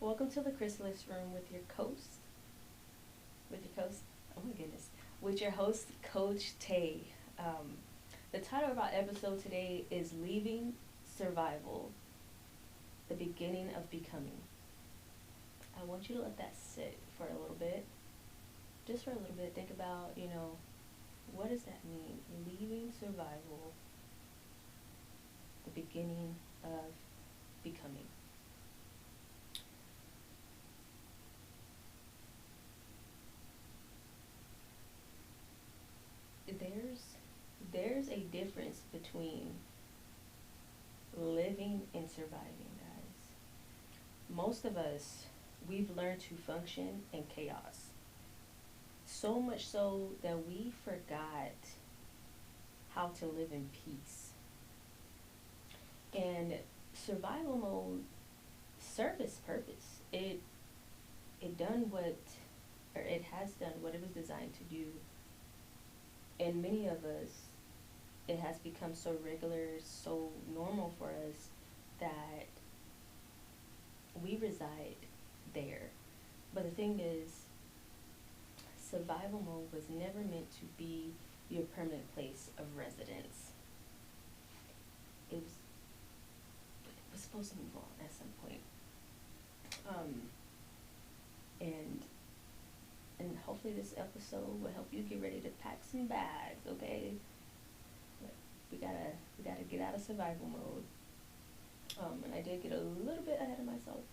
Welcome to the Chrysalis Room with your host, oh my goodness, with your host, Coach Tay. The title of our episode today is Leaving Survival, the Beginning of Becoming. I want you to let that sit for a little bit. Just for a little bit, think about, what does that mean? Leaving survival, the beginning of becoming. There's a difference between living and surviving, guys. Most of us, we've learned to function in chaos. So much so that we forgot how to live in peace. And survival mode served its purpose. It done what, or it has done what it was designed to do. And many of us, it has become so regular, so normal for us that we reside there. But the thing is, survival mode was never meant to be your permanent place of residence. It was supposed to move on at some point. And hopefully this episode will help you get ready to pack some bags, okay? We gotta get out of survival mode. And I did get a little bit ahead of myself.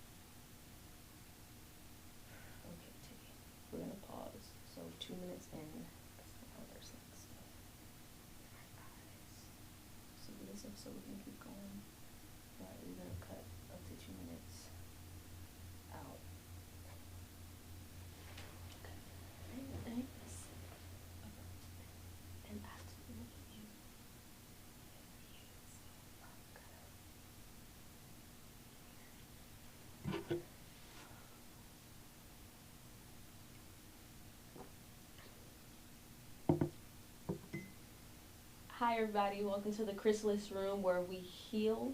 Okay, Titty, we're gonna pause. So 2 minutes in, that's not how there's like stuff in my eyes. So this episode we can keep going, but we're gonna cut up to 2 minutes out. Okay. And absolutely you. Hi everybody, welcome to the Chrysalis Room where we heal.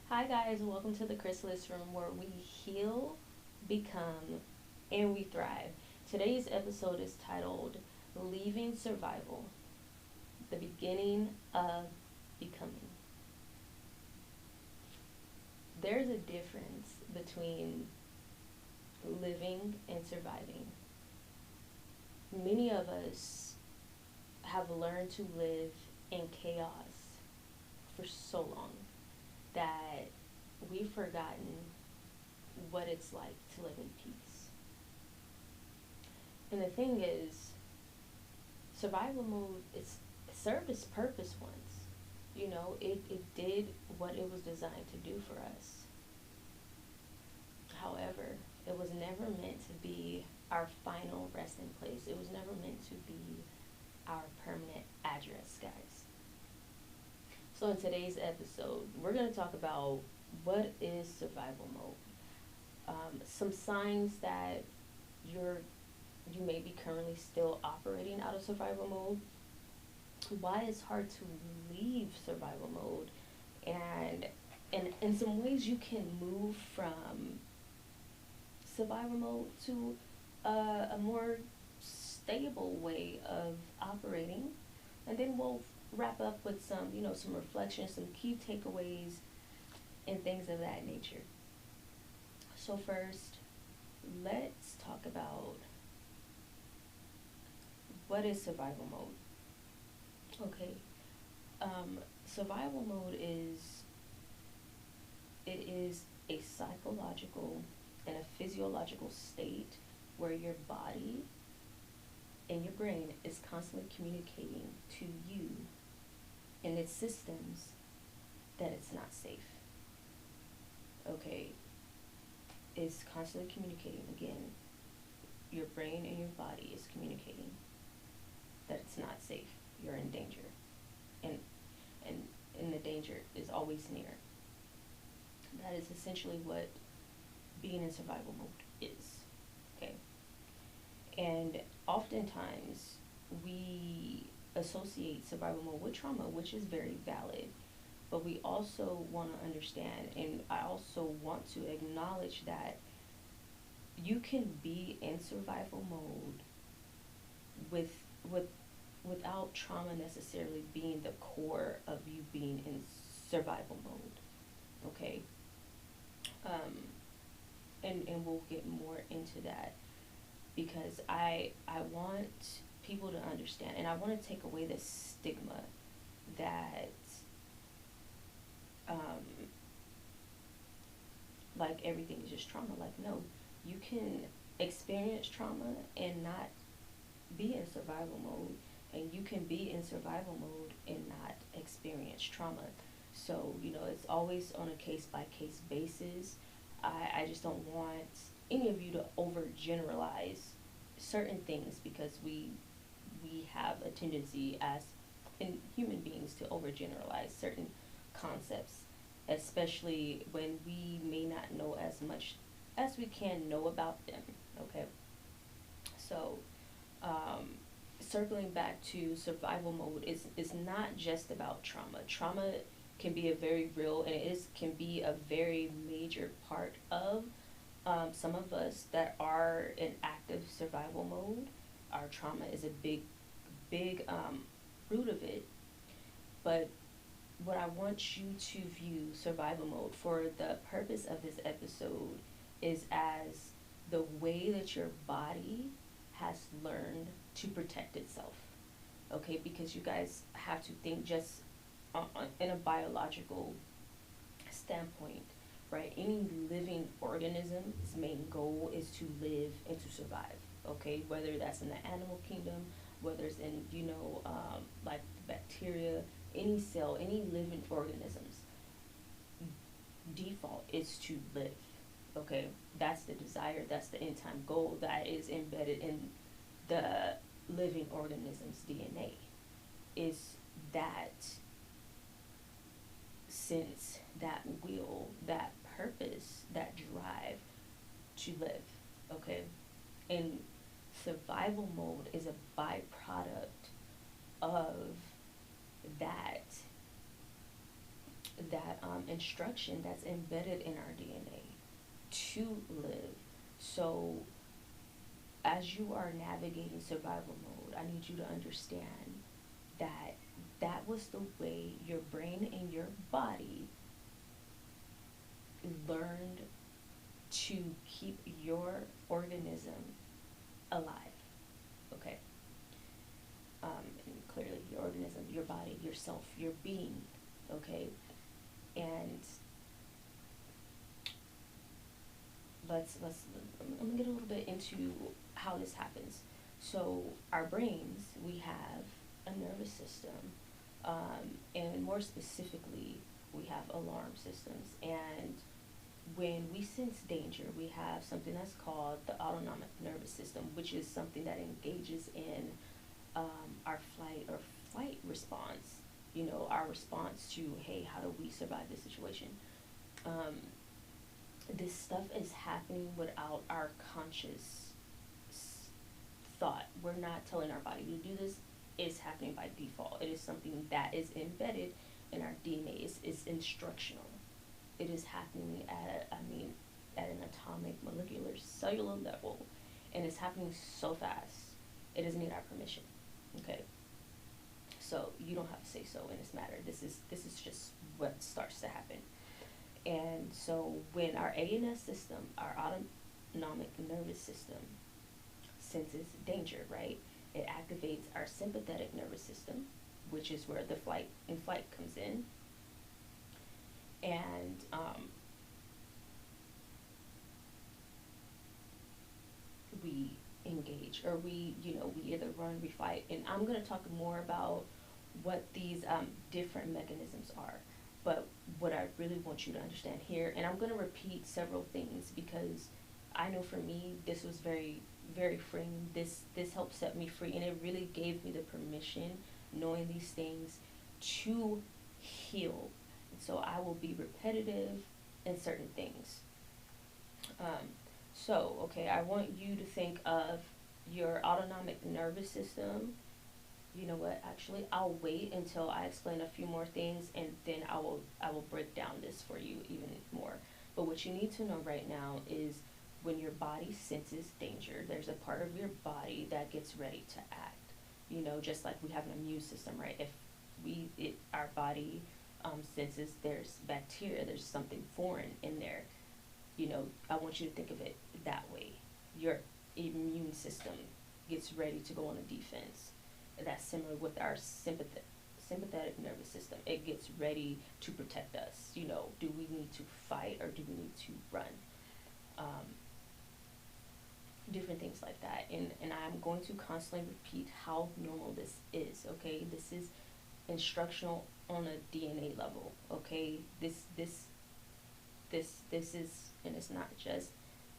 Hi guys, welcome to the Chrysalis Room where we heal, become, and we thrive. Today's episode is titled Leaving Survival, the Beginning of Becoming. There's a difference between living and surviving. Many of us have learned to live in chaos for so long that we've forgotten what it's like to live in peace. And the thing is, survival mode, it served its purpose once. It did what it was designed to do for us. However, it was never meant to be our final resting place. It was never meant to be our permanent address, guys. So in today's episode, we're going to talk about what is survival mode. Some signs that you may be currently still operating out of survival mode. Why it's hard to leave survival mode, and in some ways you can move from survival mode to a more stable way of operating, and then we'll wrap up with some reflections, some key takeaways, and things of that nature. So first, let's talk about what is survival mode. Okay, survival mode is a psychological and a physiological state where your body and your brain is constantly communicating to you and its systems that it's not safe. Okay, it's constantly communicating. Again, your brain and your body is communicating is near. That is essentially what being in survival mode is. Okay. And oftentimes we associate survival mode with trauma, which is very valid. But we also want to understand, and I also want to acknowledge that you can be in survival mode with with without trauma necessarily being the core of you being in survival mode. Okay. Um, and we'll get more into that because I want people to understand, and I want to take away this stigma that um, like everything is just trauma. Like, no, you can experience trauma and not be in survival mode, and you can be in survival mode and not experience trauma. So, it's always on a case by case basis. I just don't want any of you to overgeneralize certain things because we have a tendency as in human beings to overgeneralize certain concepts, especially when we may not know as much as we can know about them. Okay, so circling back to survival mode is not just about trauma. Trauma can be a very real, and can be a very major part of some of us that are in active survival mode. Our trauma is a big root of it. But what I want you to view survival mode for the purpose of this episode is as the way that your body has learned to protect itself. Okay, because you guys have to think just in a biological standpoint, right? Any living organism's main goal is to live and to survive. Okay, whether that's in the animal kingdom, whether it's in like bacteria, any cell, any living organisms, default is to live. Okay, that's the desire, that's the end time goal that is embedded in the living organism's DNA. Is that sense, that will, that purpose, that drive to live. Okay, and survival mode is a byproduct of that instruction that's embedded in our DNA to live. So as you are navigating survival mode, I need you to understand that that was the way your brain and your body learned to keep your organism alive. Okay. And clearly your organism, your body, yourself, your being. Okay. And I'm gonna get a little bit into how this happens. So our brains, we have a nervous system, and more specifically, we have alarm systems. And when we sense danger, we have something that's called the autonomic nervous system, which is something that engages in our flight response. Our response to, hey, how do we survive this situation? This stuff is happening without our conscious thought. We're not telling our body to do this. It's happening by default. It is something that is embedded in our DNA. It's instructional. It is happening at an atomic, molecular, cellular level, and it's happening so fast. It doesn't need our permission. Okay. So you don't have to say so in this matter. This is just what starts to happen. And so when our ANS system, our autonomic nervous system, senses danger, right? It activates our sympathetic nervous system, which is where the flight comes in. And we engage, or we either run, we fight. And I'm going to talk more about what these different mechanisms are. But what I really want you to understand here, and I'm going to repeat several things because I know for me, this was very, very freeing. This helped set me free, and it really gave me the permission, knowing these things, to heal So I will be repetitive in certain things. Um, okay, I want you to think of your autonomic nervous system. You know what? Actually, I'll wait until I explain a few more things, and then I will break down this for you even more. But what you need to know right now is when your body senses danger, there's a part of your body that gets ready to act. You know, just like we have an immune system, right? If our body senses there's bacteria, there's something foreign in there, you know, I want you to think of it that way. Your immune system gets ready to go on a defense. That's similar with our sympathetic nervous system. It gets ready to protect us. You know, do we need to fight or do we need to run? Different things like that. And I'm going to constantly repeat how normal this is, okay? This is instructional on a DNA level, okay? This is, and it's not just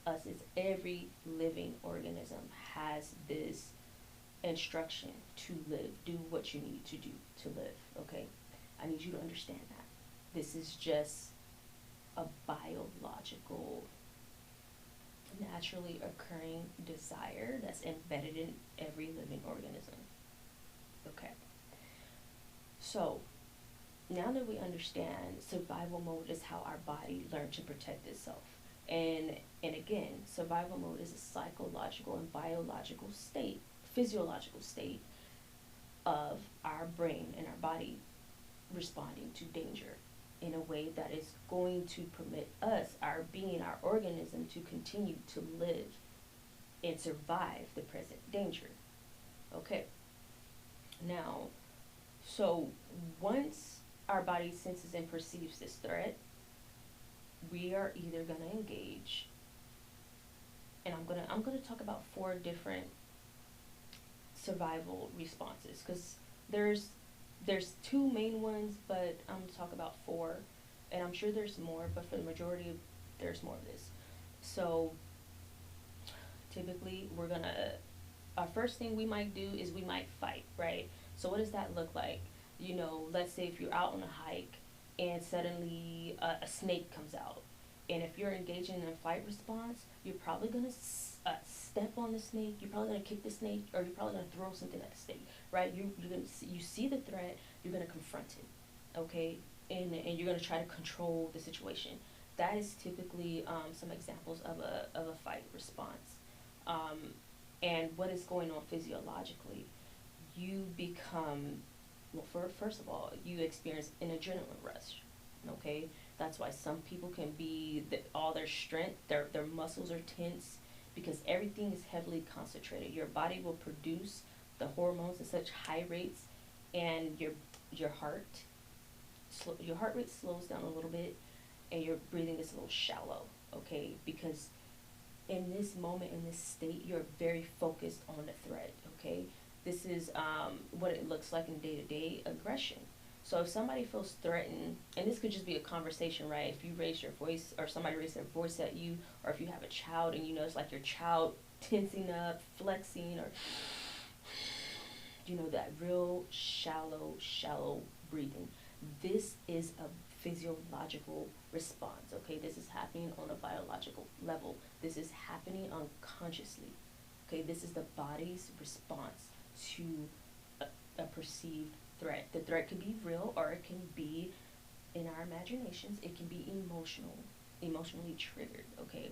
us, it's every living organism has this instruction to live. Do what you need to do to live, okay? I need you to understand that. This is just a biological, naturally occurring desire that's embedded in every living organism, okay? So, now that we understand survival mode is how our body learned to protect itself. And again, survival mode is a psychological and biological state, physiological state of our brain and our body responding to danger in a way that is going to permit us, our being, our organism, to continue to live and survive the present danger. Okay. Now, so once our body senses and perceives this threat, we are either going to engage, and I'm gonna talk about 4 different survival responses, because there's 2 main ones, but I'm gonna talk about 4, and I'm sure there's more, but for the majority, there's more of this. So typically, our first thing we might do is we might fight, right? So what does that look like? You know, let's say if you're out on a hike and suddenly a snake comes out, and if you're engaging in a fight response, you're probably gonna step on the snake. You're probably gonna kick the snake, or you're probably gonna throw something at the snake, right? You see the threat, you're gonna confront it, okay, and you're gonna try to control the situation. That is typically some examples of a fight response. And what is going on physiologically? You become, well, first of all, you experience an adrenaline rush, okay? That's why some people can be, all their strength, their muscles are tense, because everything is heavily concentrated. Your body will produce the hormones at such high rates, and your heart rate slows down a little bit, and your breathing is a little shallow, okay? Because in this moment, in this state, you're very focused on the threat, okay? This is what it looks like in day-to-day aggression. So if somebody feels threatened, and this could just be a conversation, right? If you raise your voice, or somebody raised their voice at you, or if you have a child and you notice like your child tensing up, flexing, or, you know, that real shallow breathing. This is a physiological response, okay? This is happening on a biological level. This is happening unconsciously, okay? This is the body's response to a perceived threat. The threat could be real, or it can be, in our imaginations, it can be emotionally triggered, okay?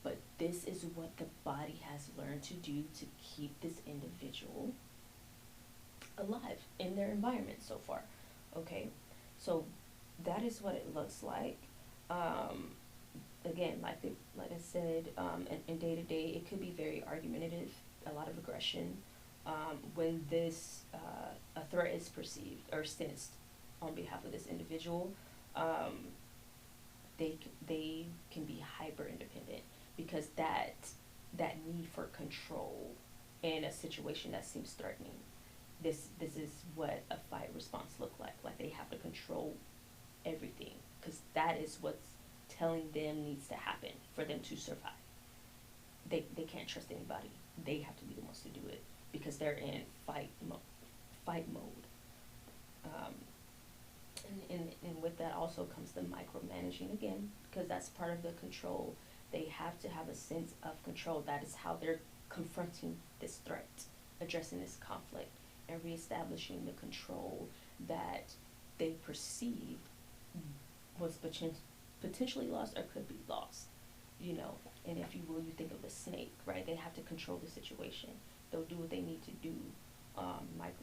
But this is what the body has learned to do to keep this individual alive in their environment so far, okay? So that is what it looks like. Again, like I said, in day to day, it could be very argumentative, a lot of aggression. When this a threat is perceived or sensed on behalf of this individual, they can be hyper independent, because that need for control in a situation that seems threatening. This is what a fight response look like. Like, they have to control everything, because that is what's telling them needs to happen for them to survive. They can't trust anybody. They have to be the ones to do it, because they're in fight mode. And with that also comes the micromanaging again, because that's part of the control. They have to have a sense of control. That is how they're confronting this threat, addressing this conflict, and reestablishing the control that they perceive was potentially lost or could be lost. You know, and if you will, you think of a snake, right? They have to control the situation. They'll do what they need to do, like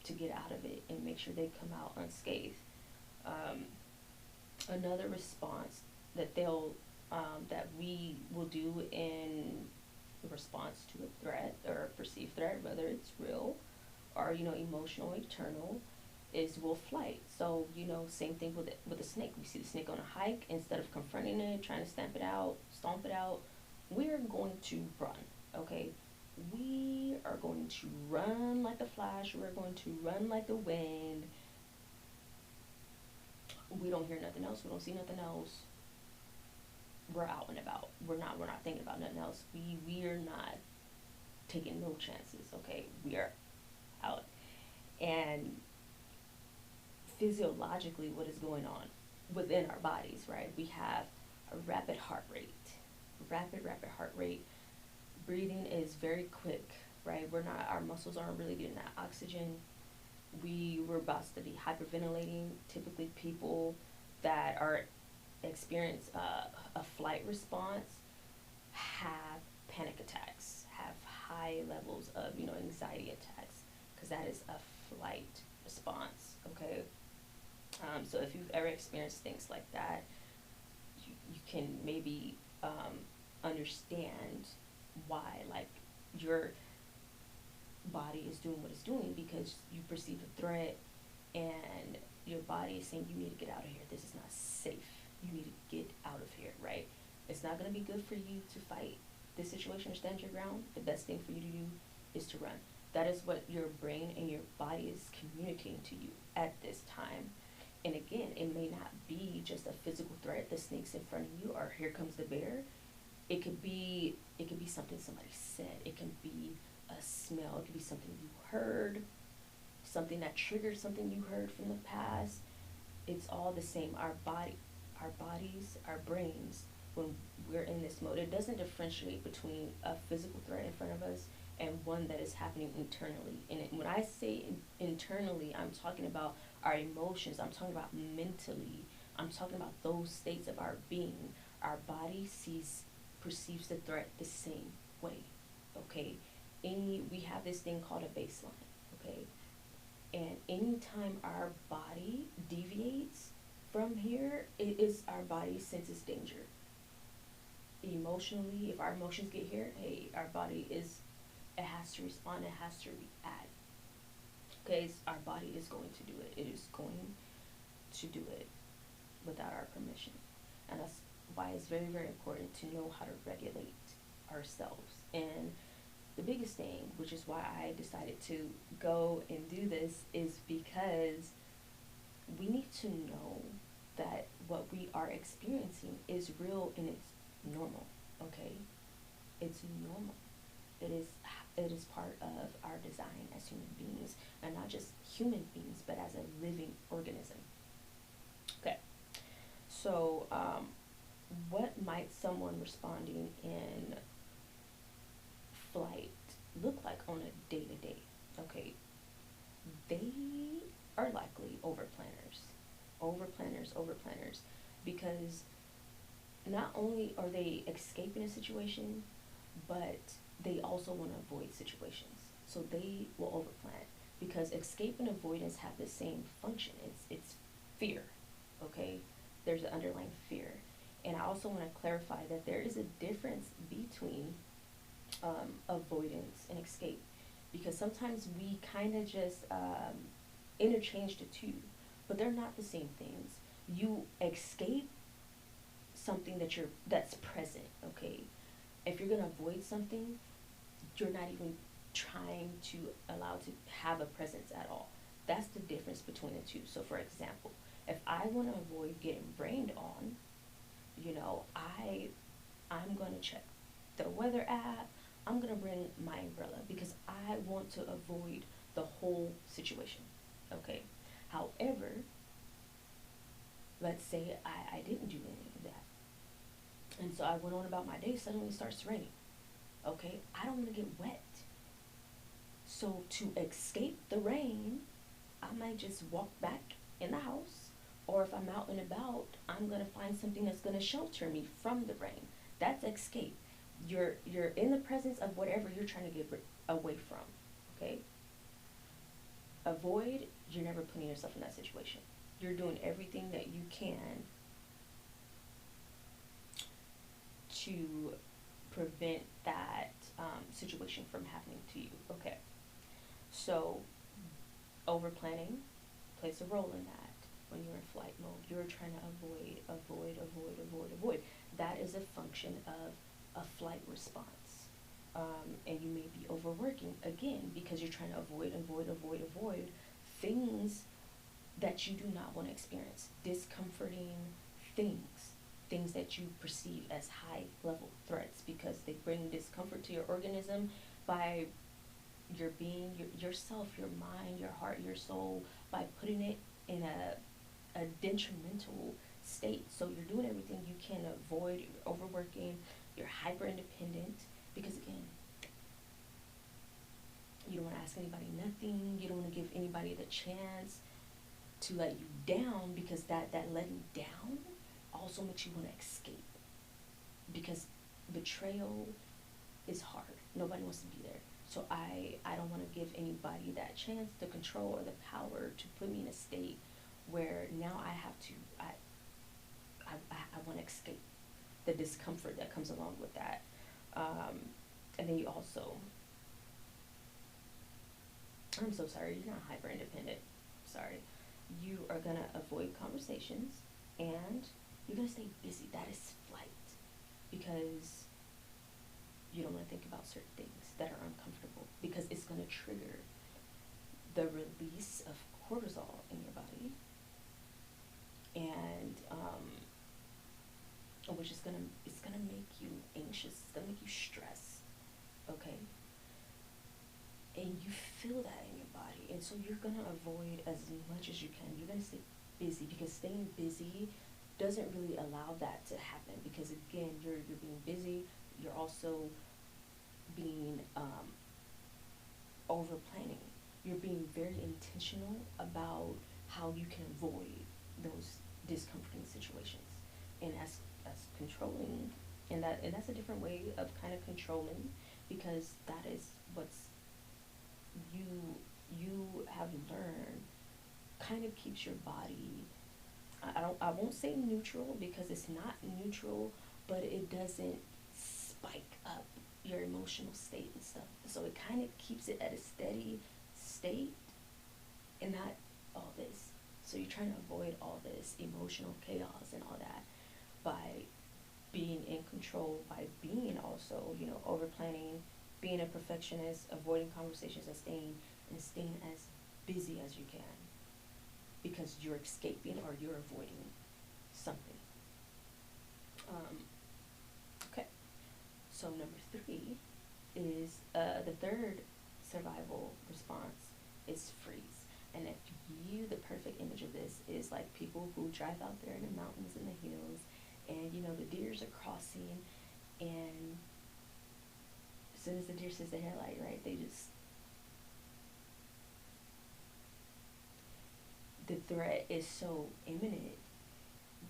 to get out of it and make sure they come out unscathed. Um, Another response that that we will do in response to a threat or a perceived threat, whether it's real or emotional, eternal, is will flight. So same thing with a snake. We see the snake on a hike. Instead of confronting it, trying to stomp it out, we're going to run. Okay, we are going to run like a flash. We're going to run like the wind. We don't hear nothing else. We don't see nothing else. We're out and about. We're not thinking about nothing else. We're not taking no chances. Okay, we are out. And physiologically, what is going on within our bodies, right? We have a rapid heart rate. Rapid heart rate. Breathing is very quick, right? Our muscles aren't really getting that oxygen. We're about to be hyperventilating. Typically, people that are experience a flight response have panic attacks, have high levels of anxiety attacks, because that is a flight response. Okay, so if you've ever experienced things like that, you can maybe understand why, like, your body is doing what it's doing, because you perceive a threat and your body is saying you need to get out of here. This is not safe. You need to get out of here, right? It's not going to be good for you to fight this situation or stand your ground. The best thing for you to do is to run. That is what your brain and your body is communicating to you at this time. And again, it may not be just a physical threat, the snake's in front of you, or here comes the bear. It could be something somebody said. It can be a smell. It could be something you heard, something that triggered something you heard from the past. It's all the same. Our bodies, our brains, when we're in this mode, it doesn't differentiate between a physical threat in front of us and one that is happening internally. And when I say internally, I'm talking about our emotions. I'm talking about mentally. I'm talking about those states of our being. Our body perceives the threat the same way. Okay, we have this thing called a baseline. Okay, and anytime our body deviates from here, it is our body senses danger. Emotionally, if our emotions get here, hey, our body it has to respond, it has to react. Okay, our body is going to do it. It is going to do it without our permission. And that's why it's very, very important to know how to regulate ourselves. And the biggest thing, which is why I decided to go and do this, is because we need to know that what we are experiencing is real and it's normal. Okay, it's normal. It is part of our design as human beings, and not just human beings, but as a living organism. Okay, so what might someone responding in flight look like on a day-to-day? Okay, they are likely over planners, because not only are they escaping a situation, but they also want to avoid situations. So they will overplan, because escape and avoidance have the same function. It's fear. Okay, there's an underlying fear. And I also want to clarify that there is a difference between avoidance and escape, because sometimes we kind of just interchange the two, but they're not the same things. You escape something that's present. Okay, if you're gonna avoid something, you're not even trying to allow to have a presence at all. That's the difference between the two. So for example, if I want to avoid getting rained on, I'm going to check the weather app. I'm going to bring my umbrella, because I want to avoid the whole situation. Okay. However, let's say I didn't do any of that. And so I went on about my day, suddenly it starts raining. Okay, I don't want to get wet. So to escape the rain, I might just walk back in the house, or if I'm out and about, I'm gonna find something that's gonna shelter me from the rain. That's escape. You're in the presence of whatever you're trying to get away from. Okay. Avoid. You're never putting yourself in that situation. You're doing everything that you can to prevent that situation from happening to you. Okay. So over planning plays a role in that. When you're in flight mode, you're trying to avoid. That is a function of a flight response. And you may be overworking again because you're trying to avoid things that you do not want to experience. Discomforting things that you perceive as high level threats because they bring discomfort to your organism by your being, yourself, your mind, your heart, your soul, by putting it in a detrimental state. So you're doing everything you can to avoid, you're overworking, you're hyper independent because again, you don't want to ask anybody nothing, you don't want to give anybody the chance to let you down because that letting down also makes you want to escape because betrayal is hard. Nobody wants to be there. So I don't want to give anybody that chance, the control, or the power to put me in a state where now I have to, I want to escape the discomfort that comes along with that. And then you also, I'm so sorry, you're not hyper independent. Sorry. You are going to avoid conversations and you're going to stay busy. That is flight because you don't want to think about certain things that are uncomfortable because it's going to trigger the release of cortisol in your body and which is it's gonna make you anxious, it's gonna make you stressed, okay? And you feel that in your body, and so you're gonna avoid as much as you can. You're gonna stay busy because staying busy doesn't really allow that to happen because again, you're being busy, you're also being over planning. You're being very intentional about how you can avoid those discomforting situations, and that's controlling, and that's a different way of kind of controlling because that is what's you have learned kind of keeps your body. I won't say neutral because it's not neutral, but it doesn't spike up your emotional state and stuff. So it kind of keeps it at a steady state and not all this. So you're trying to avoid all this emotional chaos and all that by being in control, by being also, over planning, being a perfectionist, avoiding conversations and staying as busy as you can because you're escaping or you're avoiding something. Okay. So number 3 is the third survival response is freeze. And if the perfect image of this is like people who drive out there in the mountains and the hills and, the deers are crossing and as soon as the deer sees the headlight, right, the threat is so imminent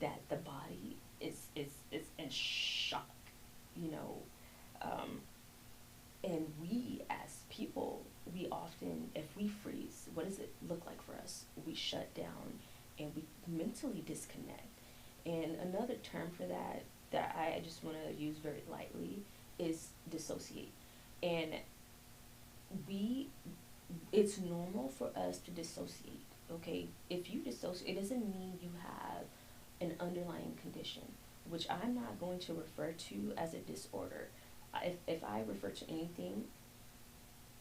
that the body is in shock, and we as people, we often, if we freeze, what does it look like for us? We shut down and we mentally disconnect. And another term for that I just want to use very lightly is dissociate. And it's normal for us to dissociate, okay? If you dissociate, it doesn't mean you have an underlying condition, which I'm not going to refer to as a disorder. If I refer to anything,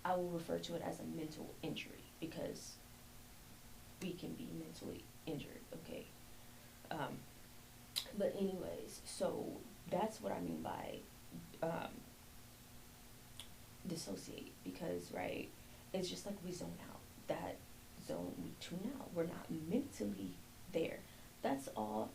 I will refer to it as a mental injury because we can be mentally injured, okay? But anyways, so that's what I mean by dissociate because, right, it's just like we zone out. That zone, we tune out. We're not mentally there. That's all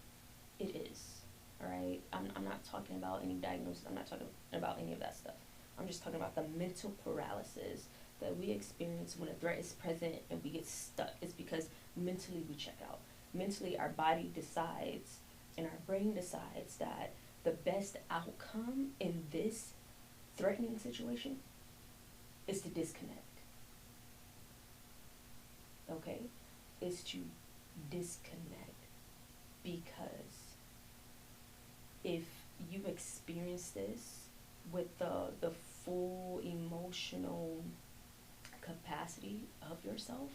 it is. All right. I'm not talking about any diagnosis. I'm not talking about any of that stuff. I'm just talking about the mental paralysis that we experience when a threat is present and we get stuck. It's because mentally we check out. Mentally, our body decides and our brain decides that the best outcome in this threatening situation is to disconnect. Okay? Is to disconnect, because if you experience this with the full emotional capacity of yourself,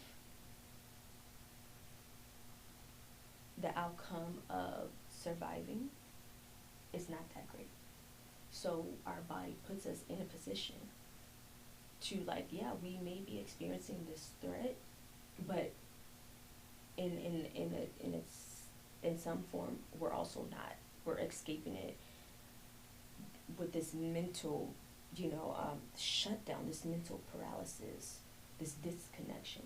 the outcome of surviving is not that great. So our body puts us in a position to, like, yeah, we may be experiencing this threat, but in some form we're also not. We're escaping it with this mental, shutdown, this mental paralysis, this disconnection.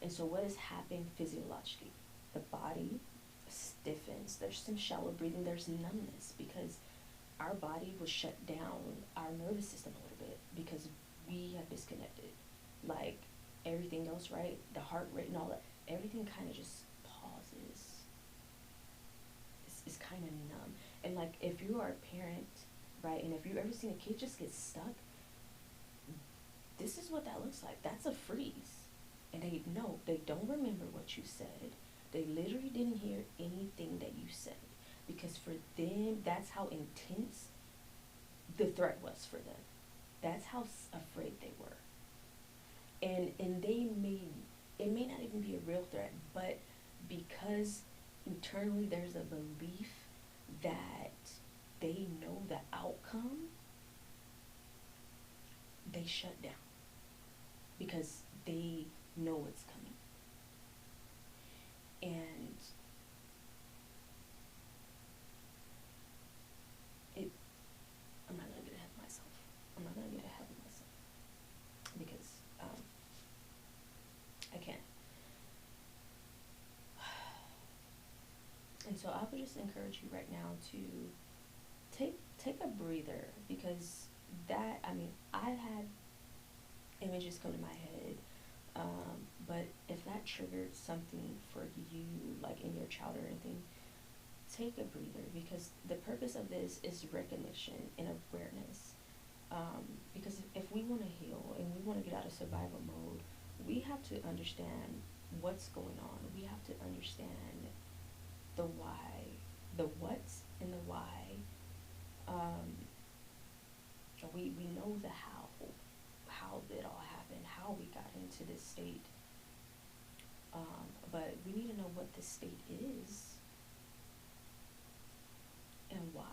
And so what is happening physiologically? The body stiffens. There's some shallow breathing. There's numbness, because our body will shut down our nervous system a little bit because we have disconnected. Like everything else, right? The heart rate and all that, everything kind of just pauses. It's kind of numb. And like if you are a parent, right, and if you've ever seen a kid just get stuck, this is what that looks like. That's a freeze. And they don't remember what you said. They literally didn't hear anything that you said, because for them, that's how intense the threat was for them. That's how afraid they were. And it may not even be a real threat, but because internally there's a belief that they know the outcome, they shut down because they know it's coming. And I'm not gonna get ahead of myself. Because I can't. And so I would just encourage you right now to take a breather, because I had images come to my head, but if that triggered something for you, like in your child or anything, take a breather, because the purpose of this is recognition and awareness. Because if we want to heal and we want to get out of survival mode, we have to understand what's going on. We have to understand the why, the what's and the why. We know the how it all happened, how we got into this state. But we need to know what this state is and why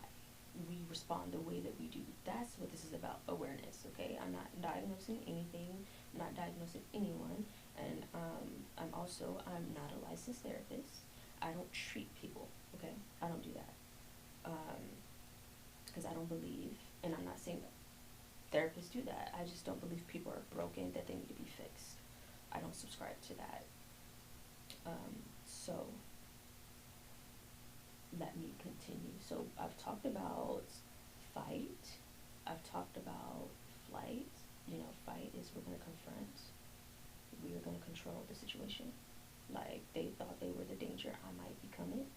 we respond the way that we do. That's what this is about, awareness, okay? I'm not diagnosing anything, I'm not diagnosing anyone, and I'm not a licensed therapist. I don't treat people, okay? I don't do that. Because I don't believe, and I'm not saying that therapists do that, I just don't believe people are broken, that they need to be fixed. I don't subscribe to that. So let me continue. So I've talked about fight, I've talked about flight. Fight is we're going to confront, we are going to control the situation. Like they thought they were the danger, I might become it.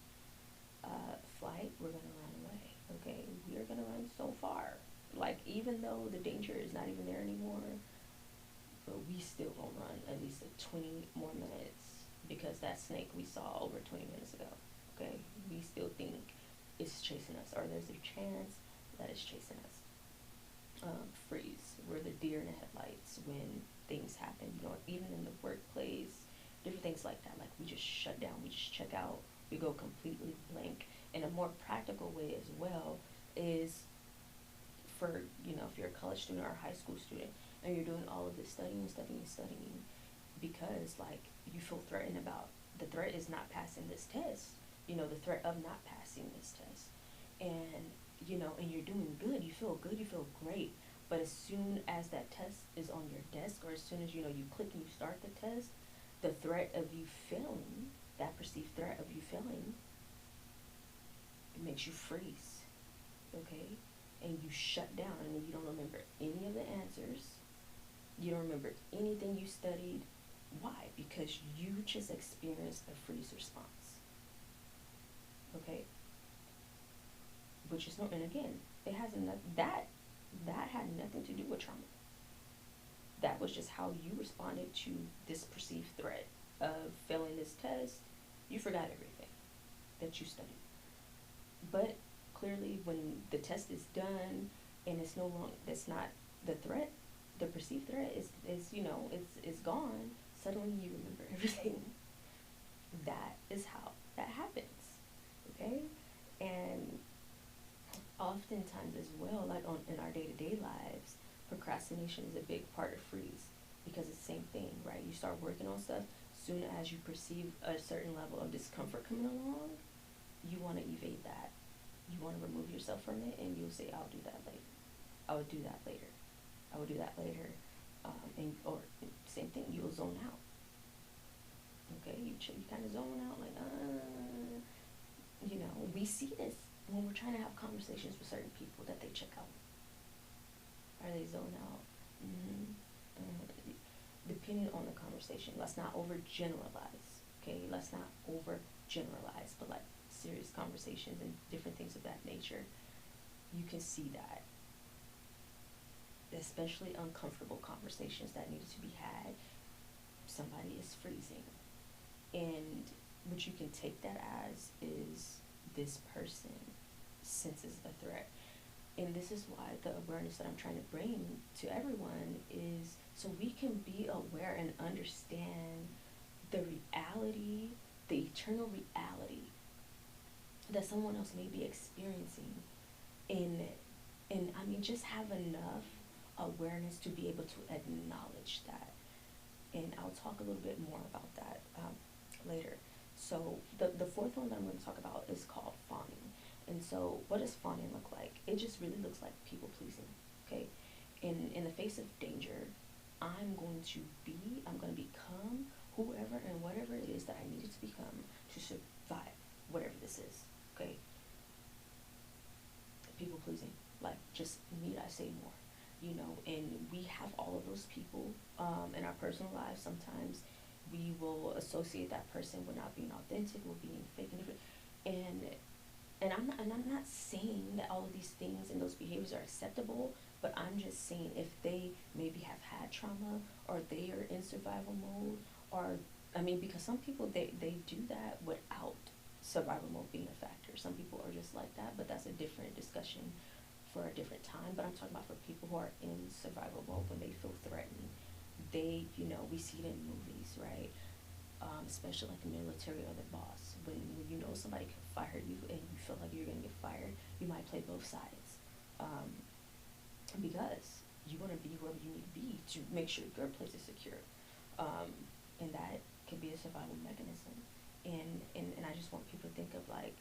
Flight, we're going to run away. Okay, we are going to run so far. Like even though the danger is not even there anymore, but we still gonna run at least 20 more minutes, because that snake we saw over 20 minutes ago, okay, we still think it's chasing us, or there's a chance that it's chasing us. Freeze, we're the deer in the headlights when things happen, even in the workplace, different things like that. Like we just shut down, we just check out, we go completely blank. And a more practical way as well is for, if you're a college student or a high school student and you're doing all of this studying, because like you feel threatened about, the threat is not passing this test, the threat of not passing this test. And, and you're doing good, you feel great. But as soon as that test is on your desk, or as soon as, you click and you start the test, the threat of you failing, that perceived threat of you failing, it makes you freeze, okay? And you shut down, and you don't remember any of the answers. You don't remember anything you studied. Why? Because you just experienced a freeze response, okay? Which is no, and again, it has that had nothing to do with trauma. That was just how you responded to this perceived threat of failing this test. You forgot everything that you studied. But clearly, when the test is done and it's no longer, that's not the threat, the perceived threat is it's gone. Suddenly, you remember everything. That is how that happens, okay? And oftentimes as well, like in our day-to-day lives, procrastination is a big part of freeze, because it's the same thing, right? You start working on stuff, soon as you perceive a certain level of discomfort coming along, you want to evade that. You want to remove yourself from it, and you'll say, I'll do that later. I will do that later. I will do that later. And or same thing, you'll zone out. Okay, you kind of zone out, like, we see this when we're trying to have conversations with certain people, that they check out. Are they zone out? Depending on the conversation, let's not overgeneralize. Okay, let's not overgeneralize, but like serious conversations and different things of that nature, you can see that. Especially uncomfortable conversations that needed to be had, somebody is freezing. And what you can take that as is, this person senses a threat. And this is why the awareness that I'm trying to bring to everyone is so we can be aware and understand the reality, the eternal reality that someone else may be experiencing. And I mean, just have enough awareness to be able to acknowledge that. And I'll talk a little bit more about that later. So the fourth one that I'm going to talk about is called fawning. And so what does fawning look like? It just really looks like people pleasing, okay? In the face of danger, I'm going to become whoever and whatever it is that I needed to become to survive whatever this is, okay? People pleasing, like, just need I say more, and we have all of those people in our personal lives. Sometimes we will associate that person with not being authentic, with being fake and different, and I'm not saying that all of these things and those behaviors are acceptable, but I'm just saying if they maybe have had trauma, or they are in survival mode, or, I mean, because some people, they do that without survival mode being a factor. Some people are just like that, but that's a different discussion for a different time. But I'm talking about for people who are in survival mode, when they feel threatened, they, we see it in movies, right? Especially like the military or the boss. When somebody could fire you and you feel like you're going to get fired, you might play both sides. Because you want to be whoever you need to be to make sure your place is secure. And that can be a survival mechanism. And I just want people to think of, like,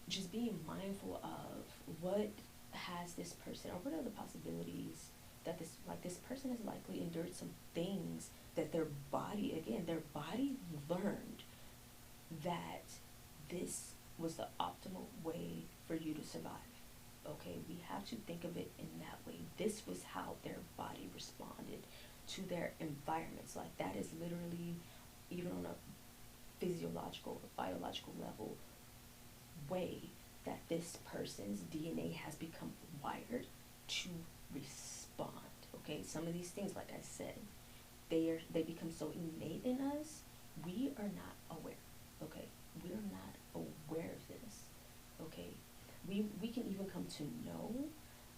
just being mindful of what has this person, or what are the possibilities that this person has likely endured some things that their body learned that this was the optimal way for you to survive. Okay, we have to think of it in that way. This was how their body responded to their environments. Like, that is literally, even on a physiological or biological level, way that this person's DNA has become wired to respond. Okay, some of these things, like I said, they become so innate in us, we are not aware. Okay, we are not aware of this. Okay, we can even come to know,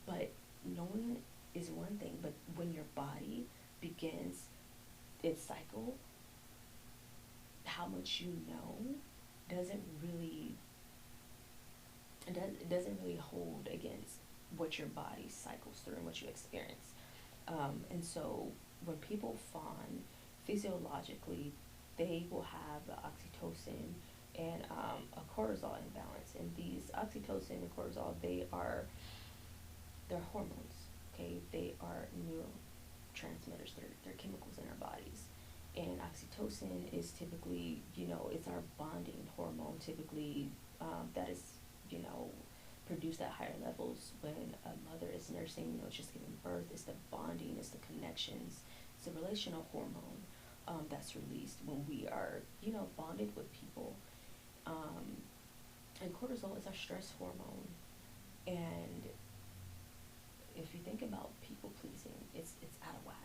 but knowing is one thing, but when your body begins its cycle, how much you know doesn't really hold against what your body cycles through and what you experience. And so when people fawn, physiologically, they will have the oxytocin and a cortisol imbalance. And these oxytocin and cortisol, they're hormones. Okay, they are neurotransmitters. They're chemicals in our bodies. And oxytocin is typically, it's our bonding hormone, typically, that is, you know, produced at higher levels when a mother is nursing, it's just giving birth. It's the bonding, it's the connections, it's the relational hormone, that's released when we are, bonded with people. Um, and cortisol is our stress hormone. And if you think about people pleasing, it's out of whack.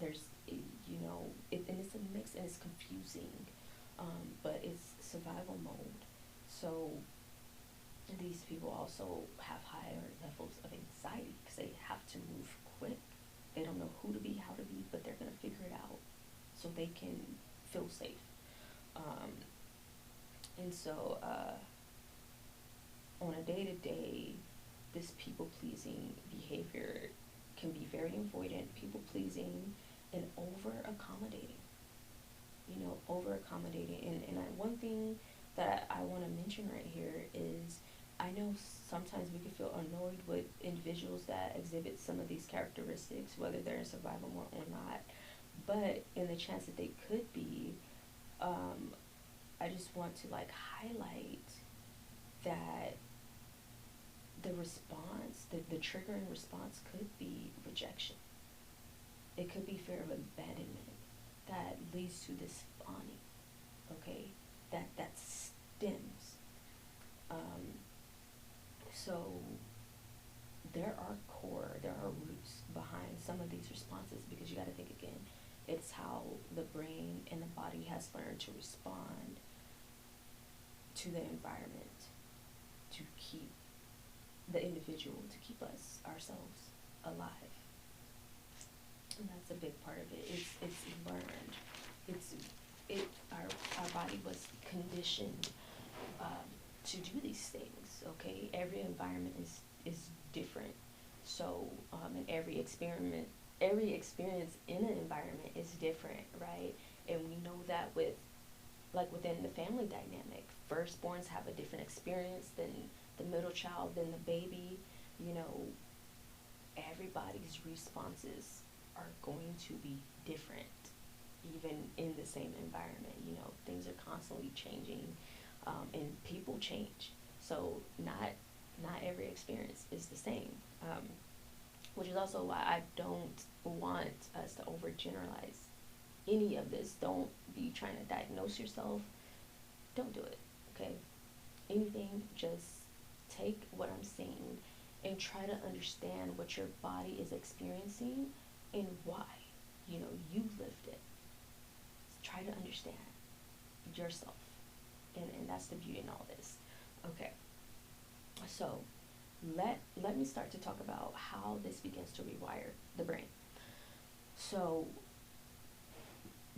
There's, and it's a mix and it's confusing, but it's survival mode. So these people also have higher levels of anxiety because they have to move quick. They don't know who to be, how to be, but they're gonna figure it out so they can feel safe. Um, and so on a day to day, this people pleasing behavior can be very avoidant, people pleasing, and over accommodating. Over accommodating. One thing that I want to mention right here is I know sometimes we can feel annoyed with individuals that exhibit some of these characteristics, whether they're in survival mode or not. But in the chance that they could be, I just want to like highlight that the response, the triggering response could be rejection. It could be fear of abandonment that leads to this fawning, okay? That stems. Um, so there are roots behind some of these responses because you got to think again. It's how the brain and the body has learned to respond to the environment to keep the individual, to keep ourselves alive. And that's a big part of it. It's learned. Our body was conditioned to do these things. Okay, every environment is different. So and every experience in an environment is different, right? And we know that within the family dynamic, firstborns have a different experience than the middle child, than the baby. You know, everybody's responses are going to be different, even in the same environment. Things are constantly changing, and people change. So not every experience is the same, which is also why I don't want us to overgeneralize any of this. Don't be trying to diagnose yourself. Don't do it, okay? Anything, just take what I'm saying and try to understand what your body is experiencing and why. You lived it. Try to understand yourself. And that's the beauty in all this. Okay. So let me start to talk about how this begins to rewire the brain. So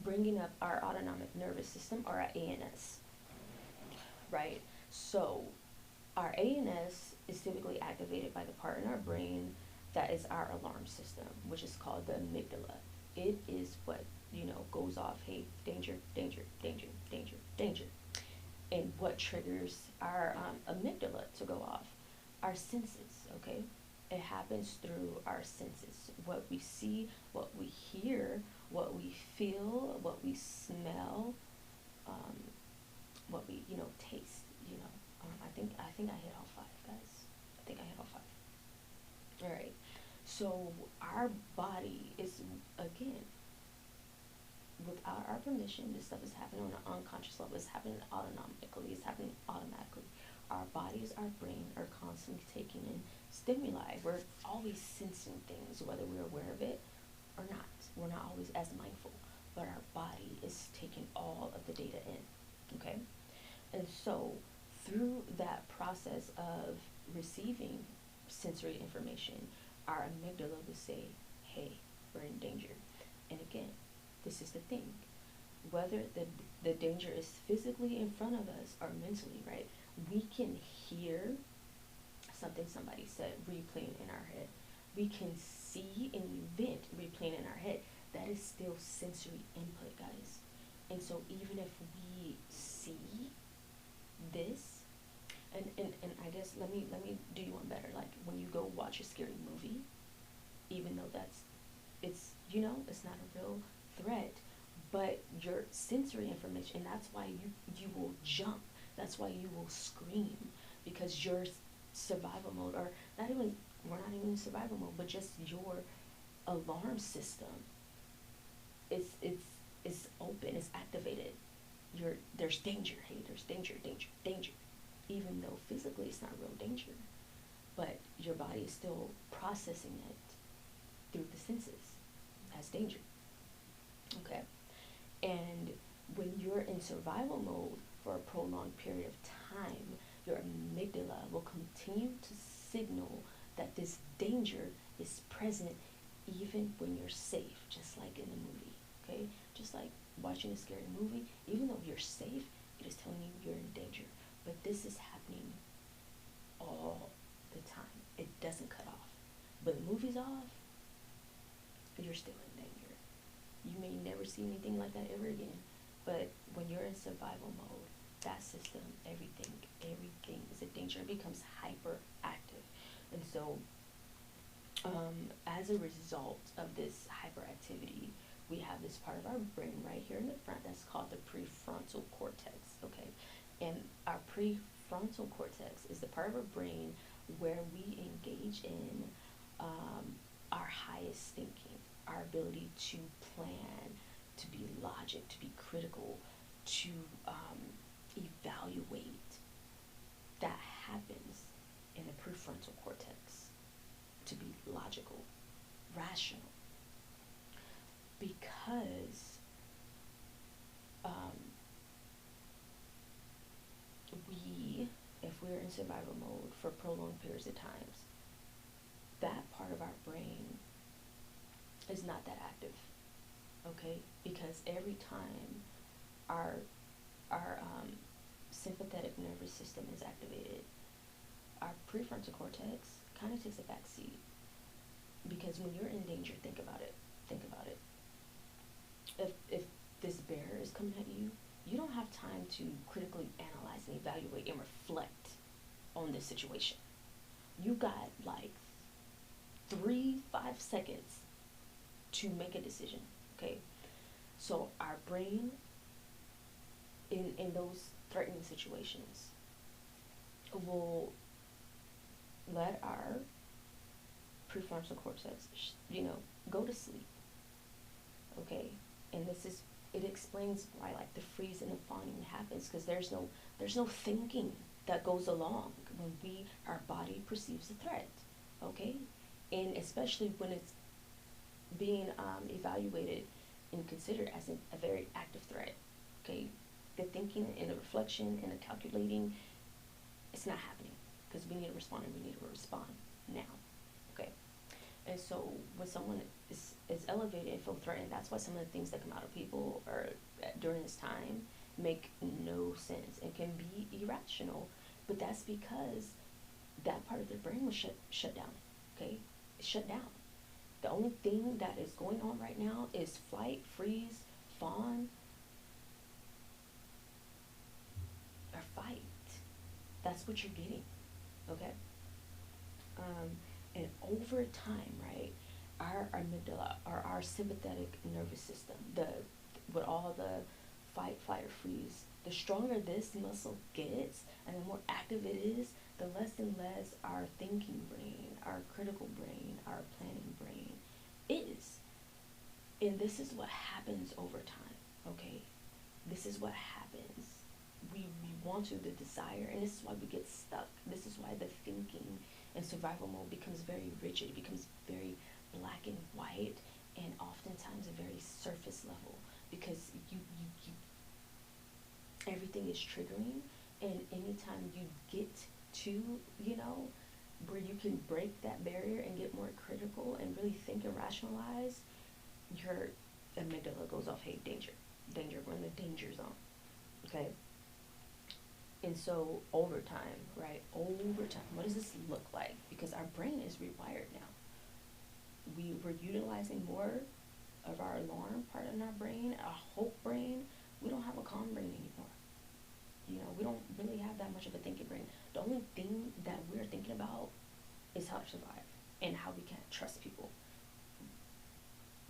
bringing up our autonomic nervous system, or our ANS, right? So our ANS is typically activated by the part in our brain that is our alarm system, which is called the amygdala. It is what, goes off, hey, danger, danger, danger, danger, danger. And what triggers our amygdala to go off? Our senses, okay? It happens through our senses. What we see, what we hear, what we feel, what we smell, what we, taste, I think I hit all five, guys. I think I hit all five. All right. So our body is, again, without our permission, this stuff is happening on an unconscious level. It's happening autonomically. It's happening automatically. Our bodies, our brain are constantly taking in stimuli. We're always sensing things, whether we're aware of it or not. We're not always as mindful, but our body is taking all of the data in, okay? And so through that process of receiving sensory information, our amygdala will say, hey, we're in danger. And again, this is the thing. Whether the danger is physically in front of us or mentally, right? We can hear something somebody said replaying in our head. We can see an event replaying in our head. That is still sensory input, guys. And so even if we see this, and I guess let me do you one better. Like when you go watch a scary movie, even though it's not a real threat, but your sensory information, and that's why you will jump, that's why you will scream, because your survival mode, or not even, we're not even in survival mode, but just your alarm system is open, it's activated. There's danger, hey, there's danger, danger, danger, even though physically it's not real danger, but your body is still processing it through the senses as danger. Okay. And when you're in survival mode for a prolonged period of time, your amygdala will continue to signal that this danger is present even when you're safe, just like in the movie. Okay? Just like watching a scary movie, even though you're safe, it is telling you you're in danger. But this is happening all the time. It doesn't cut off. But the movie's off, you're still in danger. You may never see anything like that ever again. But when you're in survival mode, that system, everything is a danger. It becomes hyperactive. And so, as a result of this hyperactivity, we have this part of our brain right here in the front that's called the prefrontal cortex, okay? And our prefrontal cortex is the part of our brain where we engage in our highest thinking, our ability to plan, to be logic, to be critical, to evaluate. That happens in the prefrontal cortex, to be logical, rational. Because if we're in survival mode for prolonged periods of times, that part of our brain is not that active, okay? Because every time our sympathetic nervous system is activated, our prefrontal cortex kind of takes a back seat. Because when you're in danger, think about it. If this bear is coming at you, you don't have time to critically analyze and evaluate and reflect on this situation. You got like 3-5 seconds to make a decision, okay? So our brain in those threatening situations will let our prefrontal cortex, go to sleep, okay? And it explains why like the freeze and the fawning happens, because there's no thinking that goes along when our body perceives a threat, okay? And especially when it's being evaluated and considered as a very active threat, okay? The thinking and the reflection and the calculating, it's not happening, because we need to respond, and we need to respond now, okay? And so when someone is elevated and feel threatened, that's why some of the things that come out of people or during this time make no sense and can be irrational. But that's because that part of their brain was shut down, okay? It's shut down. The only thing that is going on right now is flight, freeze, fawn, or fight. That's what you're getting, okay? And over time, right, our amygdala, or our sympathetic nervous system, with all the fight, flight, or freeze, the stronger this muscle gets and the more active it is, the less and less our thinking brain, our critical brain, our planning brain is. And this is what happens over time, okay? This is what happens. We want to, the desire, and this is why we get stuck. This is why the thinking in survival mode becomes very rigid. It becomes very black and white, and oftentimes a very surface level, because you everything is triggering. And anytime you get to, where you can break that barrier and get more critical and really think and rationalize, your amygdala goes off, hey, danger, we're in the danger zone, okay? And so over time, right, what does this look like? Because our brain is rewired now. We're utilizing more of our alarm part in our brain, our hope brain. We don't have a calm brain anymore. We don't really have that much of a thinking brain. The only thing that we're thinking about is how to survive and how we can't trust people.